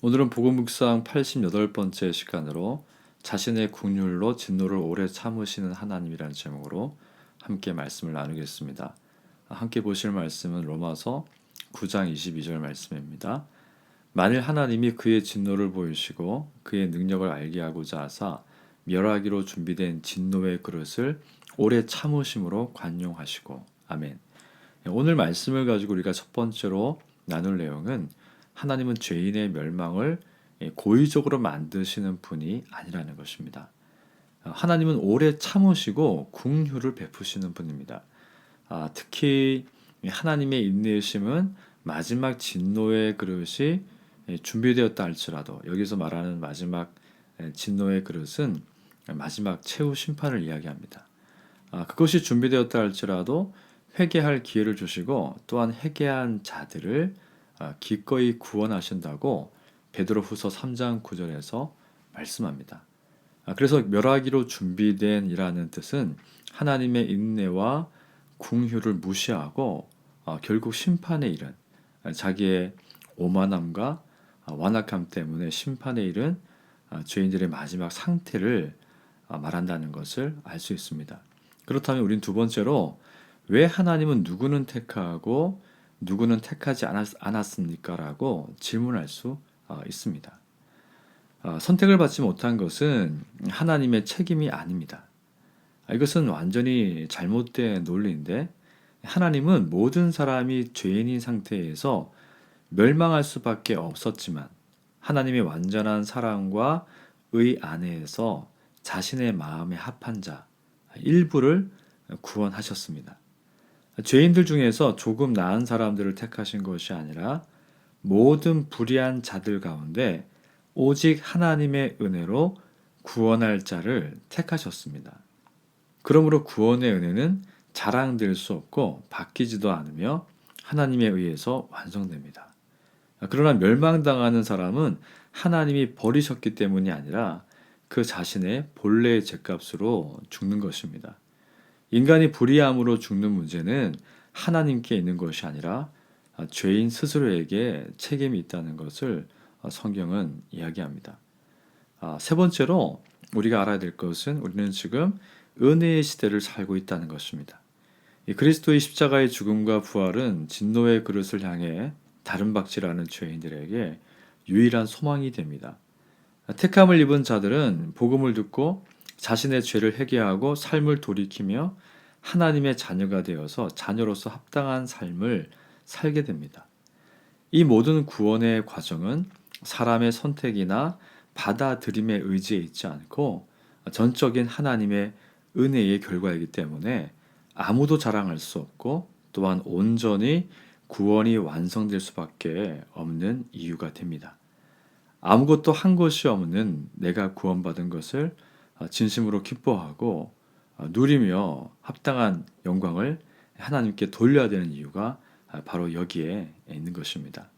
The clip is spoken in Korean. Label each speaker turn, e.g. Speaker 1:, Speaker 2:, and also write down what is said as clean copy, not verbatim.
Speaker 1: 오늘은 복음 묵상 88번째 시간으로 자신의 긍휼로 진노를 오래 참으시는 하나님이라는 제목으로 함께 말씀을 나누겠습니다. 함께 보실 말씀은 로마서 9장 22절 말씀입니다. 만일 하나님이 그의 진노를 보이시고 그의 능력을 알게 하고자 하사 멸하기로 준비된 진노의 그릇을 오래 참으심으로 관용하시고. 아멘. 오늘 말씀을 가지고 우리가 첫 번째로 나눌 내용은 하나님은 죄인의 멸망을 고의적으로 만드시는 분이 아니라는 것입니다. 하나님은 오래 참으시고 긍휼을 베푸시는 분입니다. 특히 하나님의 인내심은 마지막 진노의 그릇이 준비되었다 할지라도, 여기서 말하는 마지막 진노의 그릇은 마지막 최후 심판을 이야기합니다. 그것이 준비되었다 할지라도 회개할 기회를 주시고 또한 회개한 자들을 기꺼이 구원하신다고 베드로후서 3장 9절에서 말씀합니다. 그래서 멸하기로 준비된 이라는 뜻은 하나님의 인내와 긍휼을 무시하고 결국 심판에 이른, 자기의 오만함과 완악함 때문에 심판에 이른 죄인들의 마지막 상태를 말한다는 것을 알 수 있습니다. 그렇다면 우린 두 번째로 왜 하나님은 누구는 택하고 누구는 택하지 않았습니까? 라고 질문할 수 있습니다. 선택을 받지 못한 것은 하나님의 책임이 아닙니다. 이것은 완전히 잘못된 논리인데, 하나님은 모든 사람이 죄인인 상태에서 멸망할 수밖에 없었지만 하나님의 완전한 사랑과 의 안에서 자신의 마음에 합한 자 일부를 구원하셨습니다. 죄인들 중에서 조금 나은 사람들을 택하신 것이 아니라 모든 불의한 자들 가운데 오직 하나님의 은혜로 구원할 자를 택하셨습니다. 그러므로 구원의 은혜는 자랑될 수 없고 바뀌지도 않으며 하나님에 의해서 완성됩니다. 그러나 멸망당하는 사람은 하나님이 버리셨기 때문이 아니라 그 자신의 본래의 죗값으로 죽는 것입니다. 인간이 불의함으로 죽는 문제는 하나님께 있는 것이 아니라 죄인 스스로에게 책임이 있다는 것을 성경은 이야기합니다. 세 번째로 우리가 알아야 될 것은 우리는 지금 은혜의 시대를 살고 있다는 것입니다. 이 그리스도의 십자가의 죽음과 부활은 진노의 그릇을 향해 다름박질하는 죄인들에게 유일한 소망이 됩니다. 택함을 입은 자들은 복음을 듣고 자신의 죄를 회개하고 삶을 돌이키며 하나님의 자녀가 되어서 자녀로서 합당한 삶을 살게 됩니다. 이 모든 구원의 과정은 사람의 선택이나 받아들임의 의지에 있지 않고 전적인 하나님의 은혜의 결과이기 때문에 아무도 자랑할 수 없고 또한 온전히 구원이 완성될 수밖에 없는 이유가 됩니다. 아무것도 한 것이 없는 내가 구원받은 것을 진심으로 기뻐하고 누리며 합당한 영광을 하나님께 돌려야 되는 이유가 바로 여기에 있는 것입니다.